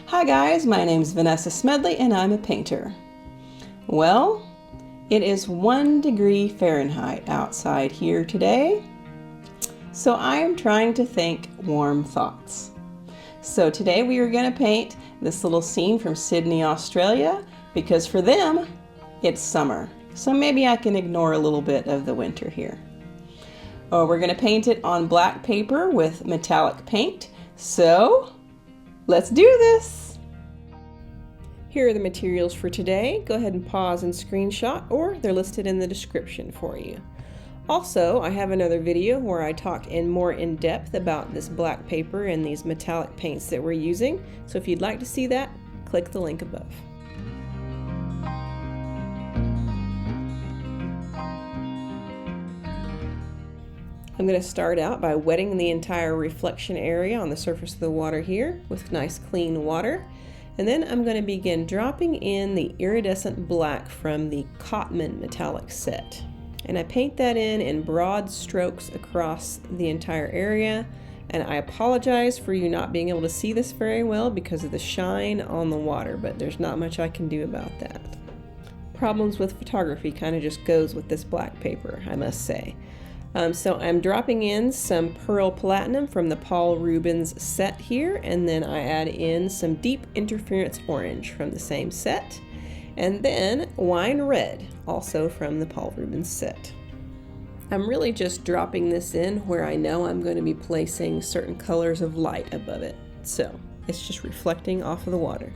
Hi guys, my name's Vanessa Smedley and I'm a painter. Well, it is 1 degree Fahrenheit outside here today, so I am trying to think warm thoughts. So today we are going to paint this little scene from Sydney, Australia, because for them it's summer, so maybe I can ignore a little bit of the winter here. We're going to paint it on black paper with metallic paint, so let's do this! Here are the materials for today. Go ahead and pause and screenshot, or they're listed in the description for you. Also, I have another video where I talk more in depth about this black paper and these metallic paints that we're using. So if you'd like to see that, click the link above. I'm going to start out by wetting the entire reflection area on the surface of the water here with nice clean water. And then I'm going to begin dropping in the Iridescent Black from the Cotman metallic set. And I paint that in broad strokes across the entire area. And I apologize for you not being able to see this very well because of the shine on the water, but there's not much I can do about that. Problems with photography kind of just goes with this black paper, I must say. So I'm dropping in some Pearl Platinum from the Rubens set here, and then I add in some Deep Interference Orange from the same set, and then Wine Red, also from the Rubens set. I'm really just dropping this in where I know I'm going to be placing certain colors of light above it, so it's just reflecting off of the water.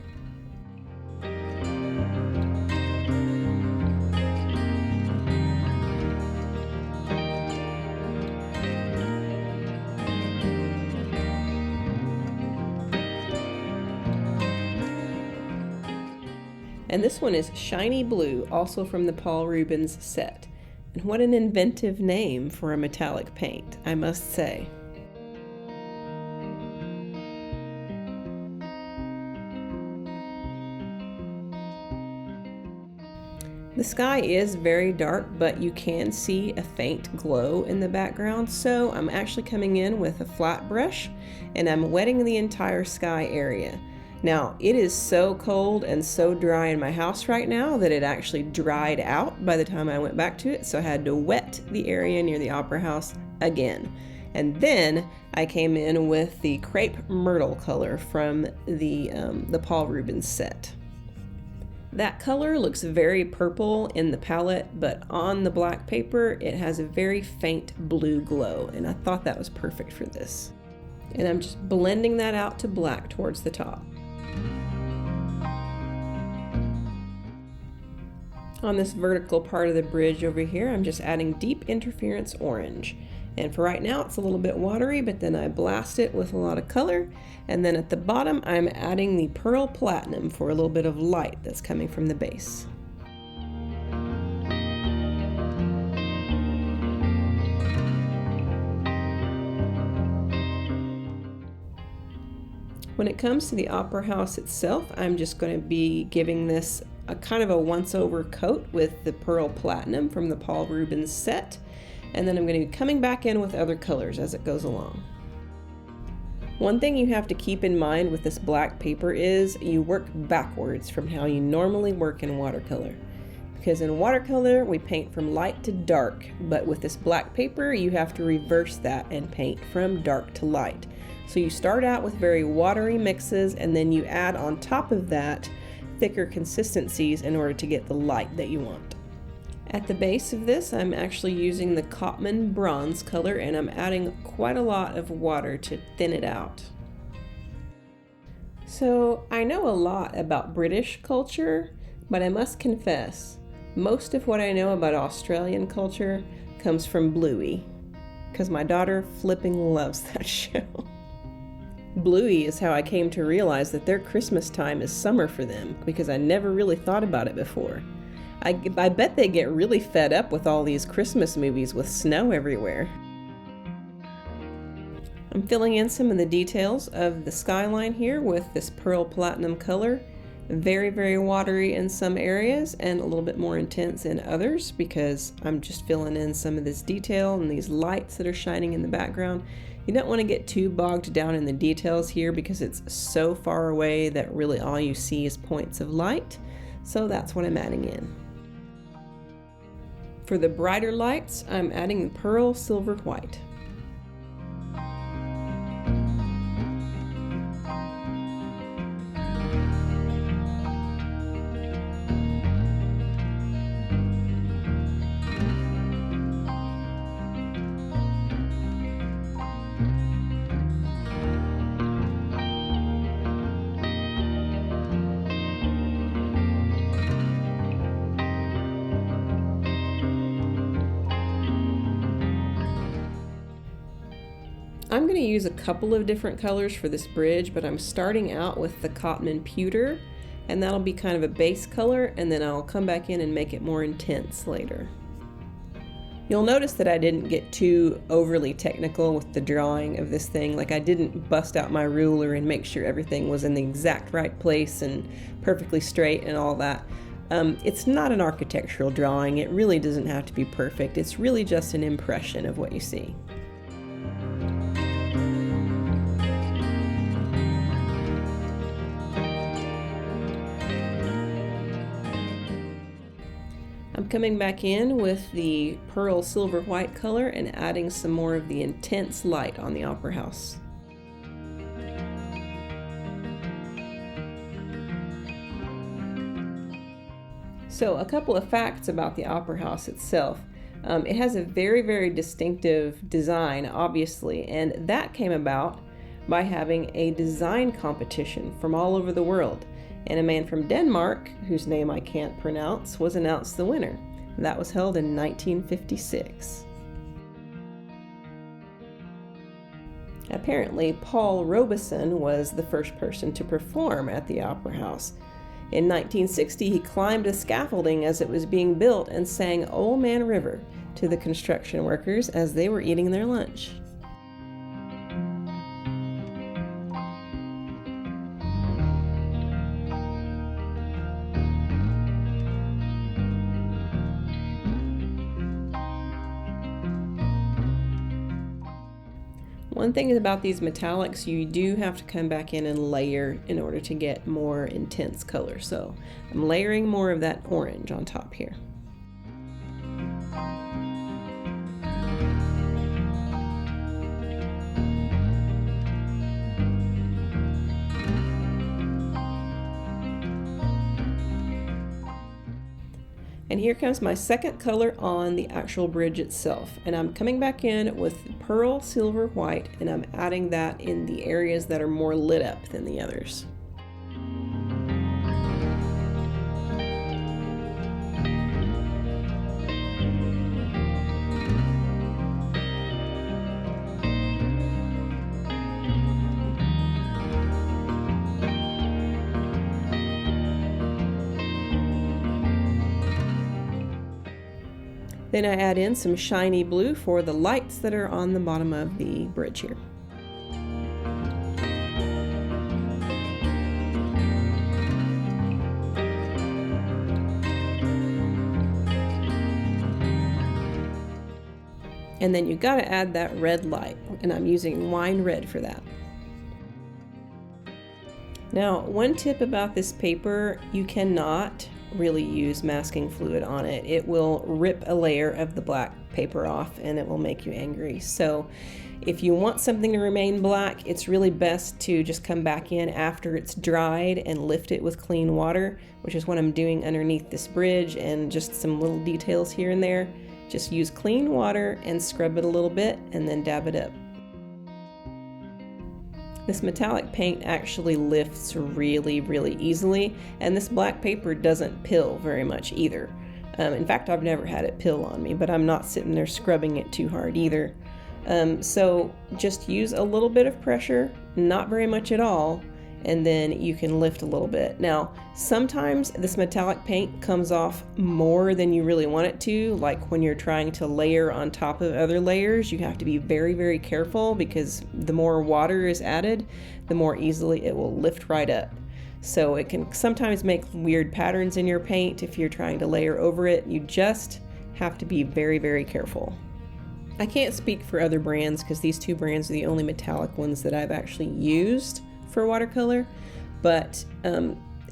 And this one is Shiny Blue, also from the Rubens set. And what an inventive name for a metallic paint, I must say. The sky is very dark, but you can see a faint glow in the background, so I'm actually coming in with a flat brush and I'm wetting the entire sky area. Now, it is so cold and so dry in my house right now that it actually dried out by the time I went back to it, so I had to wet the area near the Opera House again. And then I came in with the Crepe Myrtle color from the Rubens set. That color looks very purple in the palette, but on the black paper it has a very faint blue glow, and I thought that was perfect for this. And I'm just blending that out to black towards the top. On this vertical part of the bridge over here, I'm just adding Deep Interference Orange. And for right now, it's a little bit watery, but then I blast it with a lot of color. And then at the bottom, I'm adding the Pearl Platinum for a little bit of light that's coming from the base. When it comes to the Opera House itself, I'm just going to be giving this a kind of a once-over coat with the Pearl Platinum from the Rubens set, and then I'm going to be coming back in with other colors as it goes along. One thing you have to keep in mind with this black paper is you work backwards from how you normally work in watercolor. Because in watercolor, we paint from light to dark, but with this black paper, you have to reverse that and paint from dark to light. So you start out with very watery mixes, and then you add on top of that thicker consistencies in order to get the light that you want. At the base of this, I'm actually using the Cotman bronze color, and I'm adding quite a lot of water to thin it out. So I know a lot about British culture, but I must confess, most of what I know about Australian culture comes from Bluey, because my daughter flipping loves that show. Bluey is how I came to realize that their Christmas time is summer for them, because I never really thought about it before. I bet they get really fed up with all these Christmas movies with snow everywhere. I'm filling in some of the details of the skyline here with this Pearl Platinum color, Very, very watery in some areas and a little bit more intense in others because I'm just filling in some of this detail and these lights that are shining in the background. You don't want to get too bogged down in the details here because it's so far away that really all you see is points of light. So that's what I'm adding in. For the brighter lights, I'm adding Pearl Silver White. I'm going to use a couple of different colors for this bridge, but I'm starting out with the Cotman Pewter, and that'll be kind of a base color, and then I'll come back in and make it more intense later. You'll notice that I didn't get too overly technical with the drawing of this thing. Like I didn't bust out my ruler and make sure everything was in the exact right place and perfectly straight and all that. It's not an architectural drawing. It really doesn't have to be perfect. It's really just an impression of what you see. I'm coming back in with the Pearl Silver White color and adding some more of the intense light on the Opera House. So a couple of facts about the Opera House itself. It has a very, very distinctive design, obviously, and that came about by having a design competition from all over the world. And a man from Denmark, whose name I can't pronounce, was announced the winner. That was held in 1956. Apparently, Paul Robeson was the first person to perform at the Opera House. In 1960, he climbed the scaffolding as it was being built and sang Old Man River to the construction workers as they were eating their lunch. One thing about these metallics, you do have to come back in and layer in order to get more intense color. So I'm layering more of that orange on top here. And here comes my second color on the actual bridge itself. And I'm coming back in with Pearl Silver White, and I'm adding that in the areas that are more lit up than the others. Then I add in some shiny blue for the lights that are on the bottom of the bridge here. And then you gotta add that red light, and I'm using wine red for that. Now, one tip about this paper, you cannot really use masking fluid on it. It will rip a layer of the black paper off and it will make you angry. So if you want something to remain black, it's really best to just come back in after it's dried and lift it with clean water, which is what I'm doing underneath this bridge and just some little details here and there. Just use clean water and scrub it a little bit and then dab it up. This metallic paint actually lifts really, really easily, and this black paper doesn't pill very much either. In fact, I've never had it pill on me, but I'm not sitting there scrubbing it too hard either. So just use a little bit of pressure, not very much at all, and then you can lift a little bit. Now, sometimes this metallic paint comes off more than you really want it to, like when you're trying to layer on top of other layers. You have to be very, very careful because the more water is added, the more easily it will lift right up. So it can sometimes make weird patterns in your paint if you're trying to layer over it. You just have to be very, very careful. I can't speak for other brands because these two brands are the only metallic ones that I've actually used for watercolor, but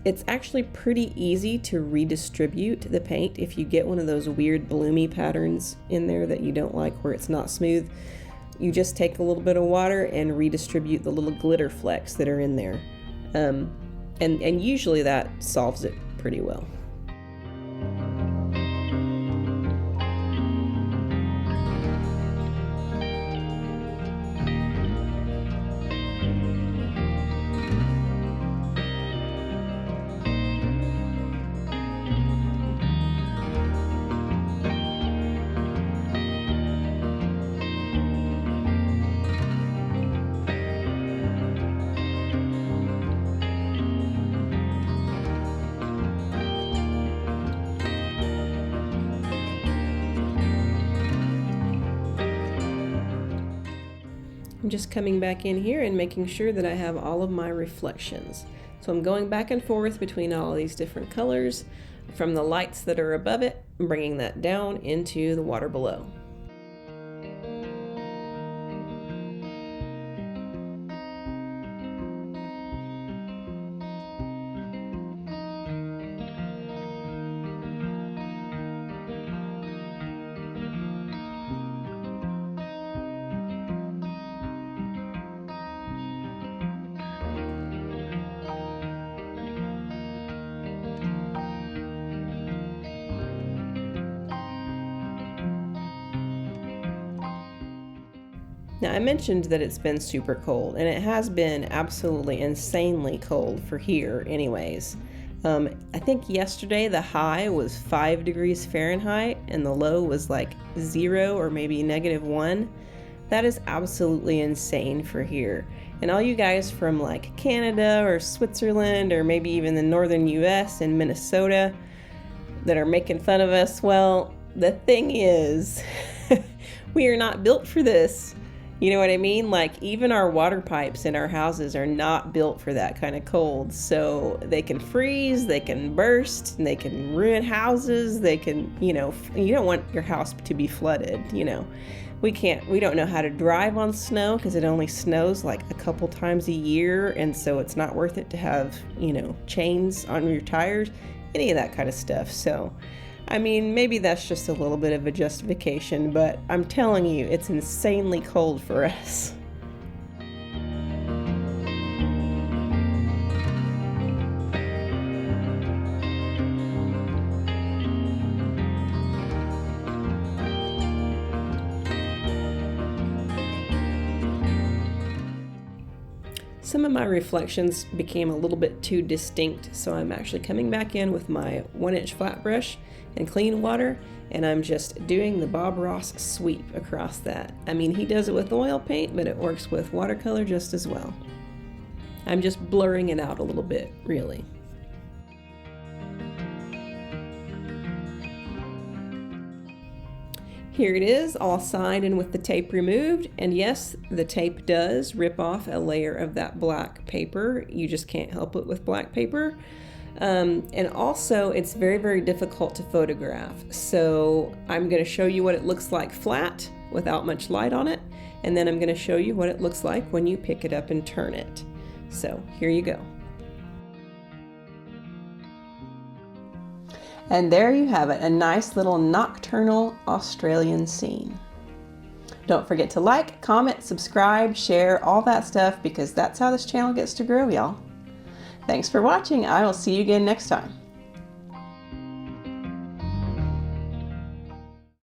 it's actually pretty easy to redistribute the paint if you get one of those weird bloomy patterns in there that you don't like where it's not smooth. You just take a little bit of water and redistribute the little glitter flecks that are in there. And usually that solves it pretty well. I'm just coming back in here and making sure that I have all of my reflections. So I'm going back and forth between all of these different colors from the lights that are above it, and bringing that down into the water below. Now I mentioned that it's been super cold, and it has been absolutely insanely cold for here anyways. I think yesterday the high was 5 degrees Fahrenheit and the low was like 0 or maybe -1. That is absolutely insane for here. And all you guys from like Canada or Switzerland or maybe even the northern US and Minnesota that are making fun of us, well, the thing is, we are not built for this. You know what I mean? Like even our water pipes in our houses are not built for that kind of cold. So they can freeze, they can burst, and they can ruin houses. They can, you don't want your house to be flooded, We don't know how to drive on snow because it only snows like a couple times a year. And so it's not worth it to have, chains on your tires, any of that kind of stuff. So I mean, maybe that's just a little bit of a justification, but I'm telling you, it's insanely cold for us. Some of my reflections became a little bit too distinct, so I'm actually coming back in with my 1-inch flat brush and clean water, and I'm just doing the Bob Ross sweep across that. I mean, he does it with oil paint, but it works with watercolor just as well. I'm just blurring it out a little bit, really. Here it is, all signed and with the tape removed, and yes, the tape does rip off a layer of that black paper. You just can't help it with black paper. And also, it's very, very difficult to photograph. So I'm going to show you what it looks like flat without much light on it, and then I'm going to show you what it looks like when you pick it up and turn it. So here you go. And there you have it, a nice little nocturnal Australian scene. Don't forget to like, comment, subscribe, share, all that stuff, because that's how this channel gets to grow, y'all. Thanks for watching. I will see you again next time.